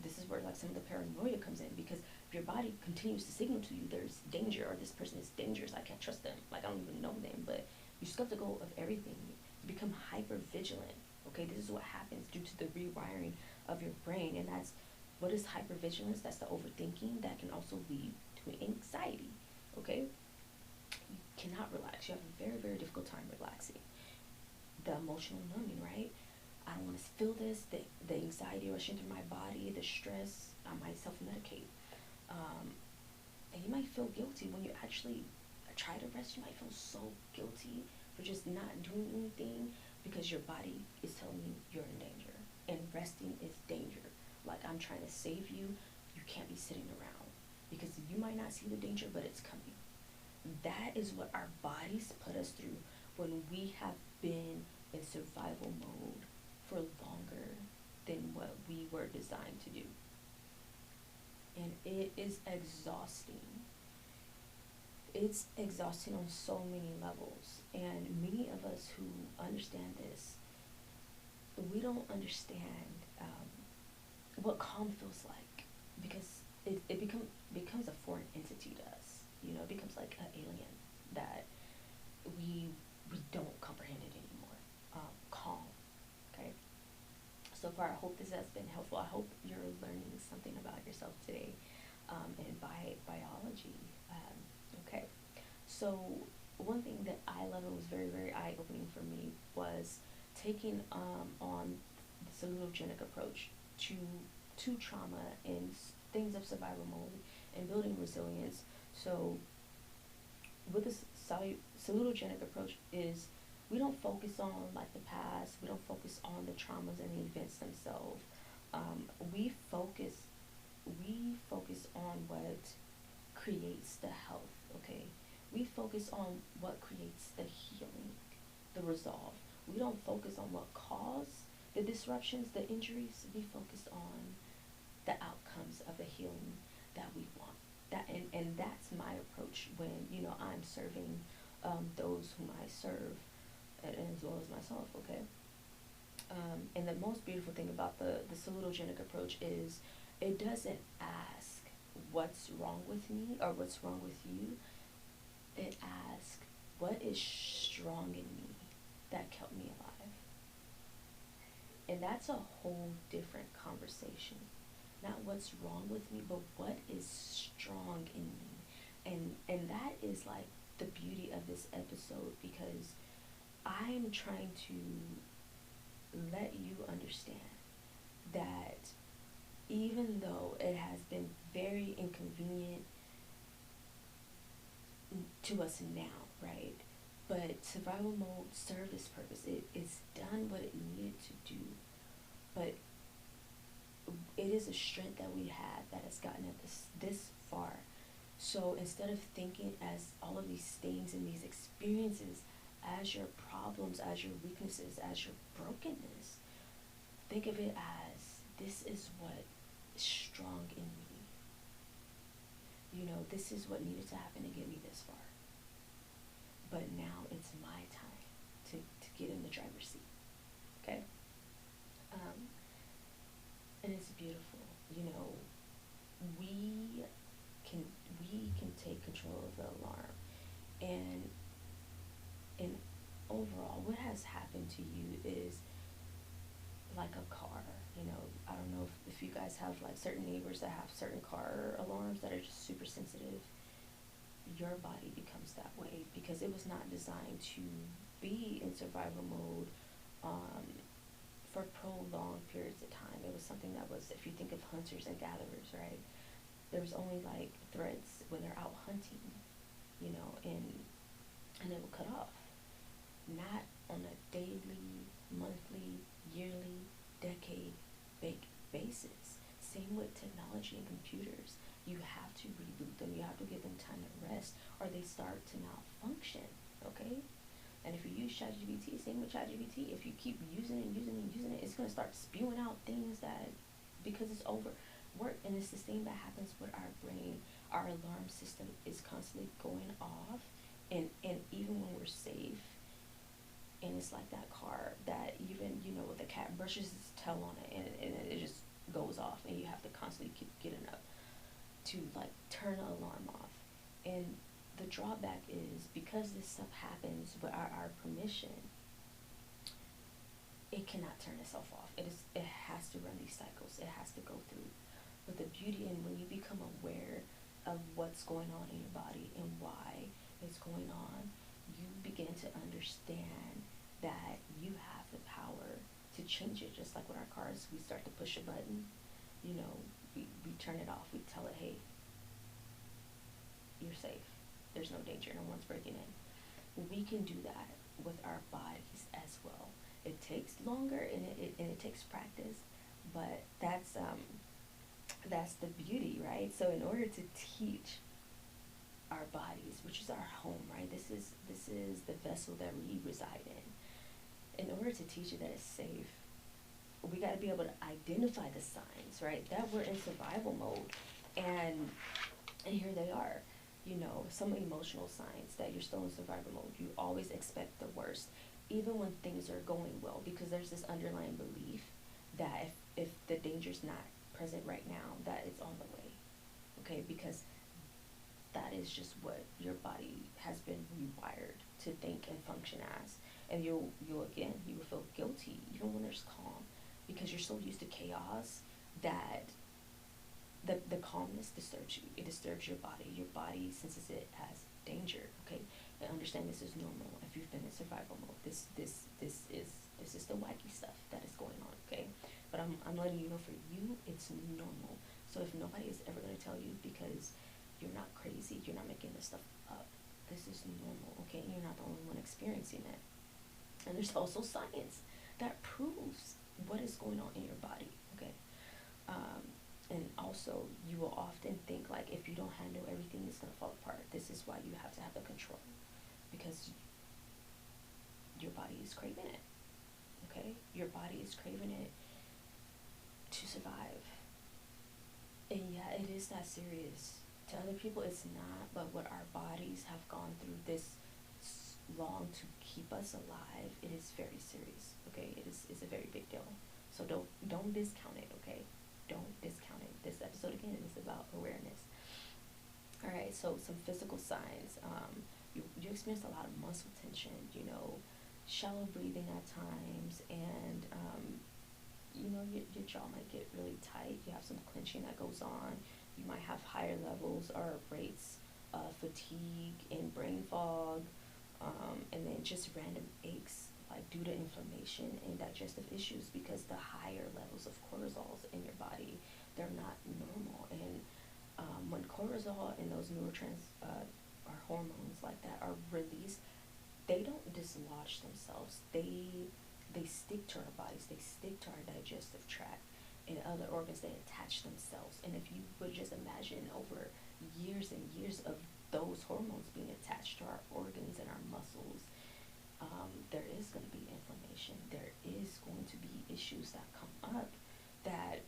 This is where like some of the paranoia comes in, because your body continues to signal to you there's danger, or this person is dangerous, I can't trust them, like I don't even know them, but you're skeptical of everything. You become hyper vigilant. Okay, this is what happens due to the rewiring of your brain, and that's what is hypervigilance. That's the overthinking that can also lead to anxiety. Okay, you cannot relax. You have a very, very difficult time relaxing. The emotional numbing, right? I don't want to feel this, the anxiety rushing through my body, the stress. I might self-medicate. And you might feel guilty when you actually try to rest. You might feel so guilty for just not doing anything because your body is telling you you're in danger. And resting is danger. Like, I'm trying to save you. You can't be sitting around because you might not see the danger, but it's coming. That is what our bodies put us through when we have been in survival mode for longer than what we were designed to do. And it is exhausting. It's exhausting on so many levels. And many of us who understand this, we don't understand what calm feels like, because it becomes a foreign entity to us. You know, it becomes like an alien that we don't comprehend it anymore. Calm. Okay. So far, I hope this has been helpful. I hope you're learning something about yourself today, and biology. Okay. So one thing that I love and was very, very eye-opening for me was taking on the salutogenic approach to trauma and things of survival mode and building resilience. So with this salutogenic approach is, we don't focus on like the past, we don't focus on the traumas and the events themselves. We focus on what creates the health. Okay, we focus on what creates the healing, the resolve. We don't focus on what caused the disruptions, the injuries. We focus on the outcomes of the healing that we want. And that's my approach when, you know, I'm serving those whom I serve, and as well as myself. Okay. And the most beautiful thing about the salutogenic approach is it doesn't ask what's wrong with me or what's wrong with you. It asks what is strong in me that kept me alive. And that's a whole different conversation. Not what's wrong with me, but what is strong in me. And that is like the beauty of this episode, because I'm trying to let you understand that even though it has been very inconvenient to us now, right? But survival mode served its purpose. It's done what it needed to do. But it is a strength that we have that has gotten us this far. So instead of thinking as all of these things and these experiences as your problems, as your weaknesses, as your brokenness, think of it as, this is what is strong in me. You know, this is what needed to happen to get me this far. But now it's my time to get in the driver's seat. Okay? And it's beautiful. You know, we can take control of the alarm. And overall, what has happened to you is like a car. You know, I don't know if you guys have like certain neighbors that have certain car alarms that are just super sensitive. Your body becomes that way because it was not designed to be in survival mode for prolonged periods of time. It was something that was, if you think of hunters and gatherers, right? There was only like threats when they're out hunting, you know, and it will cut off. Not on a daily, monthly, yearly, decade basis. Same with technology and computers. You have to reboot them. You have to give them time to rest, or they start to malfunction. Okay. And if you use ChatGPT, same with ChatGPT, if you keep using it, it's going to start spewing out things that, because it's overworked. And it's the same that happens with our brain. Our alarm system is constantly going off. And even when we're safe, and it's like that car that even, you know, the cat brushes its tail on it, and it just goes off, and you have to constantly keep getting up to like turn an alarm off. And the drawback is because this stuff happens without our permission, it cannot turn itself off. It has to run these cycles. It has to go through. But the beauty in when you become aware of what's going on in your body and why it's going on, you begin to understand that you have the power to change it. Just like with our cars, we start to push a button, you know, we turn it off. We tell it, hey, you're safe. There's no danger. No one's breaking in. We can do that with our bodies as well. It takes longer and it takes practice, but that's the beauty, right? So in order to teach our bodies, which is our home, right? This is the vessel that we reside in. In order to teach it that it's safe, we got to be able to identify the signs, right? That we're in survival mode, and here they are. You know, some emotional signs that you're still in survival mode. You always expect the worst, even when things are going well, because there's this underlying belief that if the danger's not present right now, that it's on the way. Okay, because that is just what your body has been rewired to think and function as. And you'll you will feel guilty even when there's calm, because you're so used to chaos that the calmness disturbs you. It disturbs your body. Your body senses it as danger. Okay, and understand this is normal. If you've been in survival mode, this is the wacky stuff that is going on. Okay, but I'm letting you know, for you it's normal. So if nobody is ever going to tell you, because you're not crazy, you're not making this stuff up, this is normal. Okay, and you're not the only one experiencing it. And there's also science that proves what is going on in your body. Okay. And also, you will often think like, if you don't handle everything, it's going to fall apart. This is why you have to have the control, because your body is craving it. Okay, your body is craving it to survive. And yeah, it is that serious. To other people, it's not. But what our bodies have gone through this long to keep us alive, it is very serious. Okay, it's a very big deal. So don't discount it. Okay, don't discount it. This episode again is about awareness. All right, so some physical signs. You experience a lot of muscle tension. You know, shallow breathing at times, and you know, your jaw might get really tight. You have some clenching that goes on. You might have higher levels or rates of fatigue and brain fog, and then just random aches, like due to inflammation and digestive issues, because the higher levels of cortisols in your body, they're not normal. And when cortisol and those neurotrans or hormones like that are released, they don't dislodge themselves. They stick to our bodies. They stick to our digestive tract and other organs. They attach themselves. And if you would just imagine over years and years of those hormones being attached to our organs and our muscles, there is going to be inflammation. There is going to be issues that come up that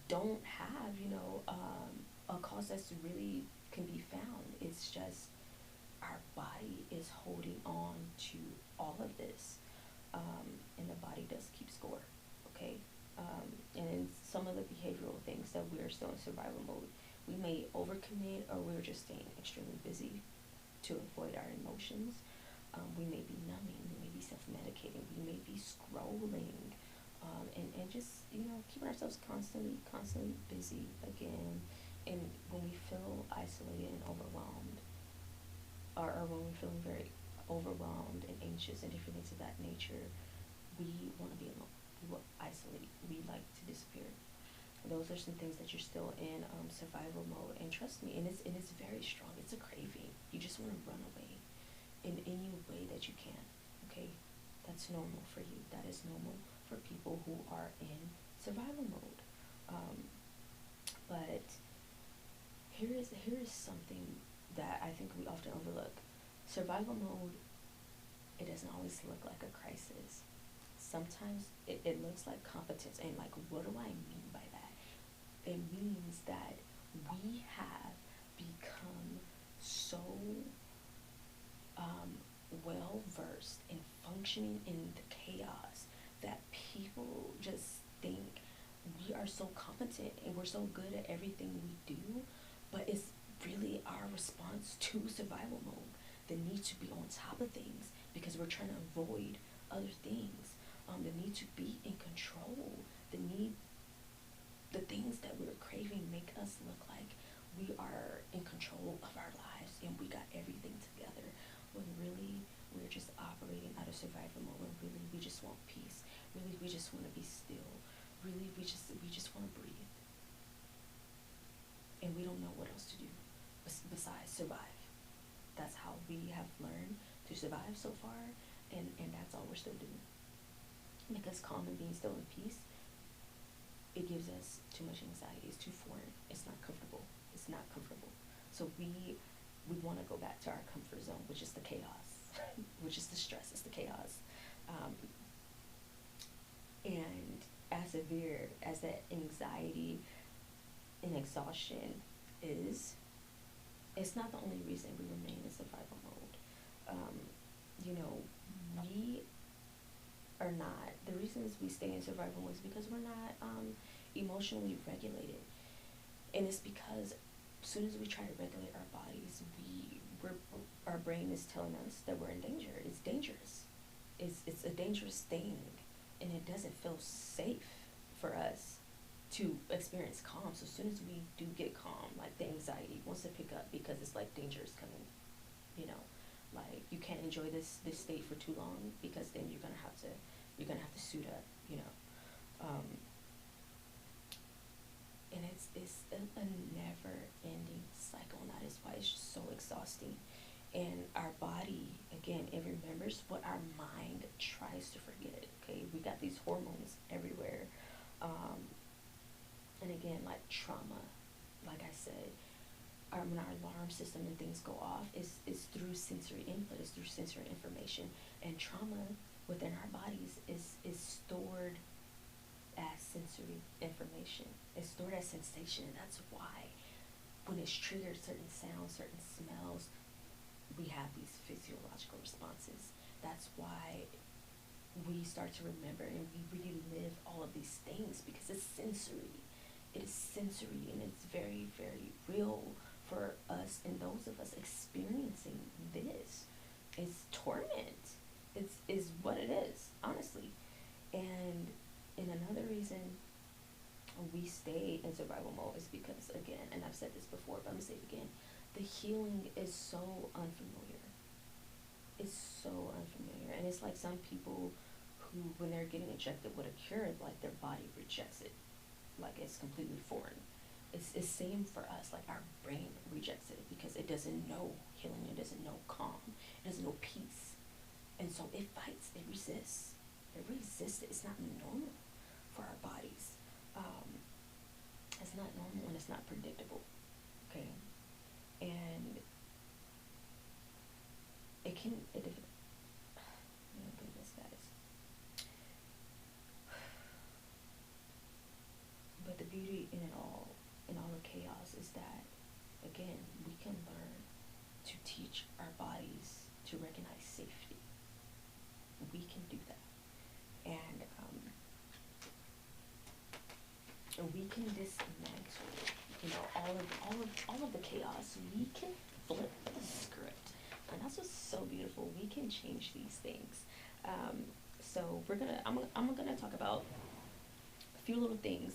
don't have, you know, a cause that's really can be found. It's just our body is holding on to all of this, and the body does keep score. Okay, and some of the behavioral things that we're still in survival mode, we may overcommit, or we're just staying extremely busy to avoid our emotions. We may be numbing, we may be self-medicating, we may be scrolling, and just, you know, keeping ourselves constantly busy again. And when we feel isolated and overwhelmed, or when we're feeling very overwhelmed and anxious and different things of that nature, we want to be alone. We will isolate. We like to disappear. Those are some things that you're still in survival mode. And trust me, and it's very strong. It's a craving. You just want to run away in any way that you can. Okay, that's normal for you. That is normal for people who are in survival mode. But here is something that I think we often overlook. Survival mode, it doesn't always look like a crisis. Sometimes it looks like competence. And like, what do I mean by that? It means that we have become so well versed in functioning in the chaos that people just think we are so competent and we're so good at everything we do. need to be on top of things because we're trying to avoid other things. The need to be in control, the things that we're craving make us look like we are in control of our lives and we got everything together, when really we're just operating out of survival mode, when really we just want peace, really we just want to be still, really we just want to breathe, and we don't know what else to do besides survive. That's how we have learned to survive so far, and that's all we're still doing. Because calm and being still in peace, it gives us too much anxiety. It's too foreign. It's not comfortable. It's not comfortable. So we want to go back to our comfort zone, which is the chaos, which is the stress. It's the chaos. And as severe as that anxiety and exhaustion is, it's not the only reason we remain in survival mode. You know, we are not, the reasons we stay in survival mode is because we're not emotionally regulated. And it's because as soon as we try to regulate our bodies, our brain is telling us that we're in danger. It's dangerous. It's a dangerous thing, and it doesn't feel safe for us to experience calm. So as soon as we do get calm, like the anxiety wants to pick up because it's like danger is coming. You know, like you can't enjoy this state for too long because then you're gonna have to suit up. You know, and it's a never-ending cycle, and that is why it's just so exhausting. And our body, again, it remembers what our mind tries to forget. Okay, we got these hormones everywhere, and again, like trauma, like I said, when our alarm system and things go off, is through sensory input, is through sensory information, and trauma within our bodies is stored as sensory information. It's stored as sensation, and that's why when it's triggered, certain sounds, certain smells, we have these physiological responses. That's why we start to remember and we relive all of these things, because it's sensory. It is sensory, and it's very, very real for us, and those of us experiencing this. It's torment. Is what it is, honestly. And another reason we stay in survival mode is because, again, and I've said this before, but I'm gonna say it again, the healing is so unfamiliar. It's so unfamiliar. And it's like some people who, when they're getting injected with a cure, like their body rejects it. Like it's completely foreign. It's same for us. Like our brain rejects it because it doesn't know healing. It doesn't know calm. It doesn't know peace. And so it fights. It resists. It resists it. It's not normal for our bodies. It's not normal, and it's not predictable. Okay, and oh goodness, guys. But the beauty in it all, in all the chaos, is that, again, we can learn to teach our bodies to recognize safety. We can do that. And we can dismantle, you know, all of the chaos. We can flip the script, and that's what's so beautiful. We can change these things. So I'm gonna talk about a few little things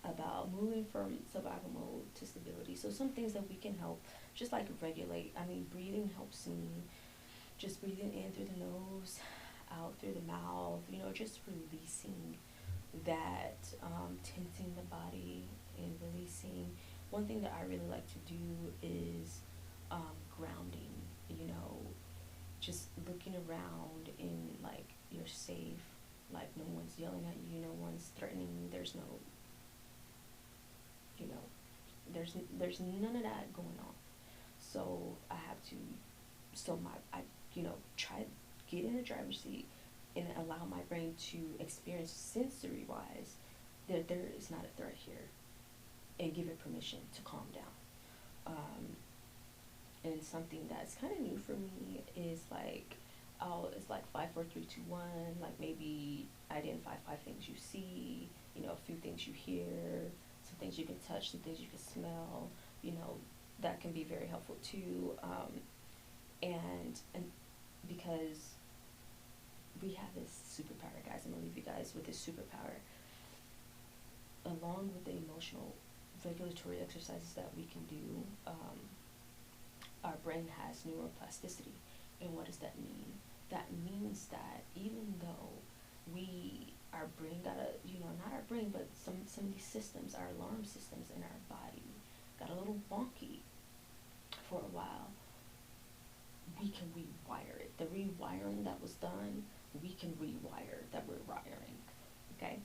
about moving from survival mode to stability. So some things that we can help, just like regulate. I mean, breathing helps me. Just breathing in through the nose, out through the mouth. You know, just releasing that, tensing the body and releasing. One thing that I really like to do is grounding. You know, just looking around and like you're safe, like no one's yelling at you, no one's threatening you. There's no, you know, there's none of that going on. So I have to, I try get in the driver's seat and allow my brain to experience sensory wise that there is not a threat here, and give it permission to calm down. And something that's kind of new for me is like, it's like 5, 4, 3, 2, 1. Like maybe identify 5 things you see, you know, a few things you hear, some things you can touch, some things you can smell. You know, that can be very helpful too. And because we have this superpower, guys. I'm gonna leave you guys with this superpower, along with the emotional regulatory exercises that we can do. Our brain has neuroplasticity. And what does that mean? That means that even though our brain got a, not our brain, but some of these systems, our alarm systems in our body got a little wonky for a while, we can rewire it. The rewiring that was done, we can rewire that we're wiring, okay?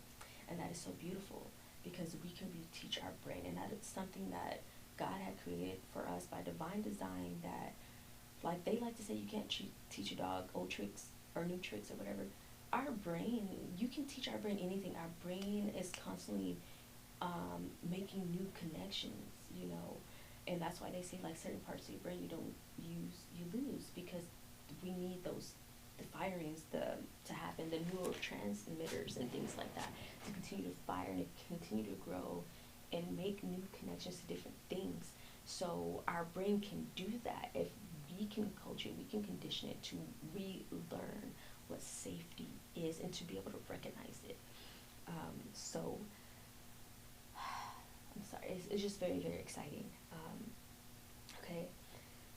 And that is so beautiful because we can reteach our brain, and that is something that God had created for us by divine design. That, like they like to say, you can't teach a dog old tricks or new tricks or whatever. Our brain, you can teach our brain anything. Our brain is constantly making new connections, and that's why they say like certain parts of your brain you don't use, you lose, because we need those, the firings, to happen, the neurotransmitters and things like that, to continue to fire and to continue to grow and make new connections to different things. So our brain can do that if we can coach it, we can condition it to relearn what safety is and to be able to recognize it. So I'm sorry, it's just very, very exciting. Okay,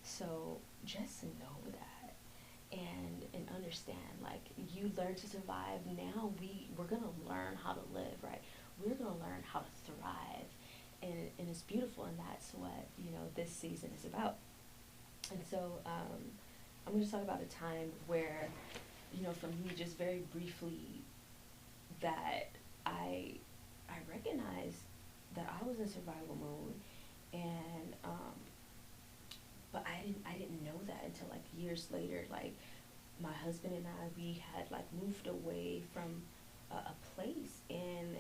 so just know that, and understand, like, you learn to survive. Now we're gonna learn how to live, right? We're gonna learn how to thrive, and it's beautiful, and that's what this season is about. And so I'm going to talk about a time where, for me, just very briefly, that I recognized that I was in survival mode, and but I didn't know that until like years later. Like, my husband and I, we had like moved away from a place, and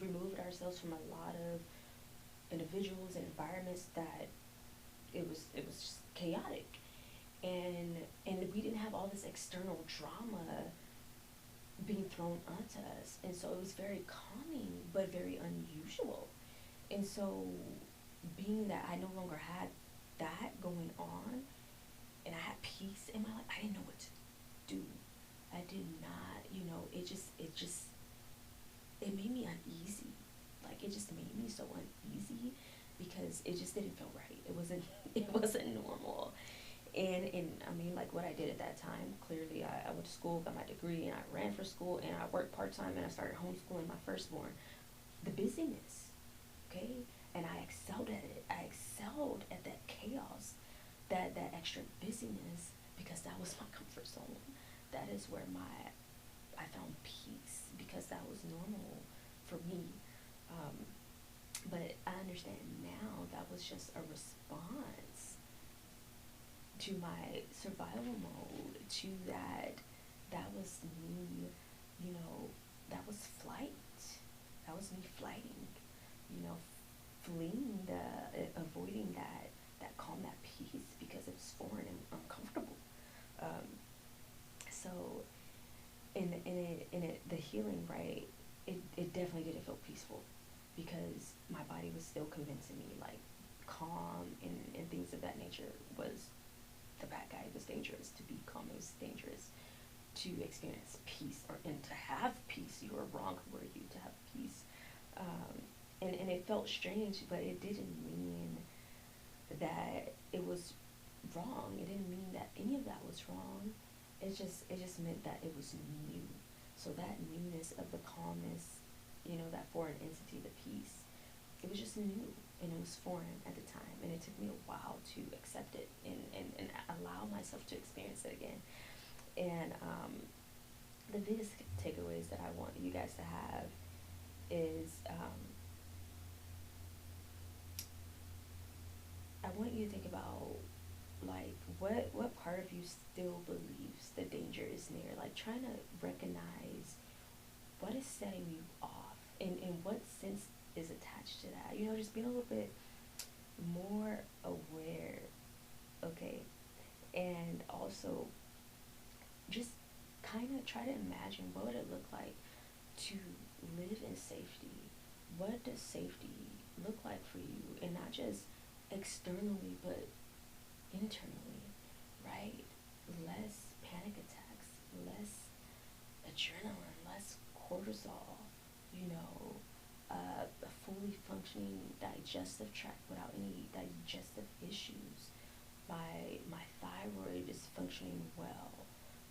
removed ourselves from a lot of individuals and environments that it was just chaotic, and we didn't have all this external drama being thrown onto us, and so it was very calming but very unusual. And so, being that I no longer had that going on, and I had peace in my life, I didn't know what to do. I did not, it made me uneasy. Like, it just made me so uneasy because it just didn't feel right. It wasn't normal. And I mean, like, what I did at that time, clearly I went to school, got my degree, and I ran for school, and I worked part-time, and I started homeschooling my firstborn. The busyness, okay? And I excelled at it. I excelled at that chaos, that extra busyness, because that was my comfort zone. That is where I found peace, because that was normal for me. But I understand now that was just a response to my survival mode, to that was me, that was flight. That was me flighting, fleeing avoiding that calm, that peace, because it was foreign and uncomfortable. So, the healing, right? It definitely didn't feel peaceful, because my body was still convincing me like calm and things of that nature was the bad guy. It was dangerous to be calm. It was dangerous to experience peace, and to have peace. You were wrong. Who were you to have peace? And it felt strange, but it didn't mean that it was wrong. It didn't mean that any of that was wrong. It just meant that it was new. So that newness of the calmness, that foreign entity, the peace, it was just new, and it was foreign at the time, and it took me a while to accept it, and allow myself to experience it again. And the biggest takeaways that I want you guys to have is, I want you to think about, like, what part of you still believes the danger is near. Like, trying to recognize what is setting you off, and what sense is attached to that. Just being a little bit more aware, okay? And also, just kind of try to imagine, what would it look like to live in safety? What does safety look like for you? And not just externally, but internally. less panic attacks, less adrenaline, less cortisol, you know, a fully functioning digestive tract without any digestive issues. My thyroid is functioning well.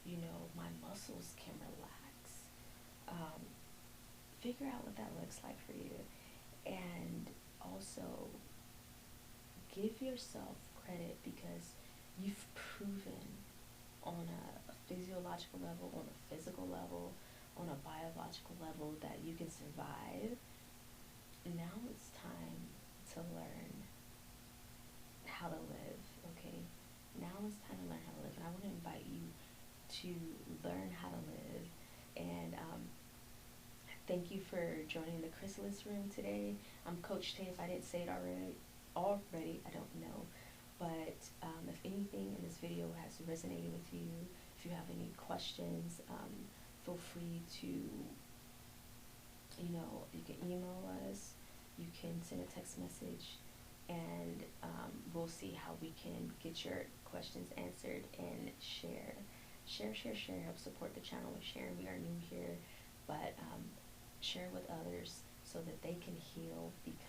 You know, my muscles can relax. Um, Figure out what that looks like for you. And also give yourself credit because you've proven on a physiological level, on a physical level, on a biological level that you can survive. Now it's time to learn how to live, okay? Now it's time to learn how to live. And I want to invite you to learn how to live. And thank you for joining the Chrysalis Room today. I'm Coach Tay. If I didn't say it already, I don't know. But if anything in this video has resonated with you, if you have any questions, feel free to, you can email us, you can send a text message, and we'll see how we can get your questions answered and share. Help support the channel with sharing. We are new here, but share with others so that they can heal, because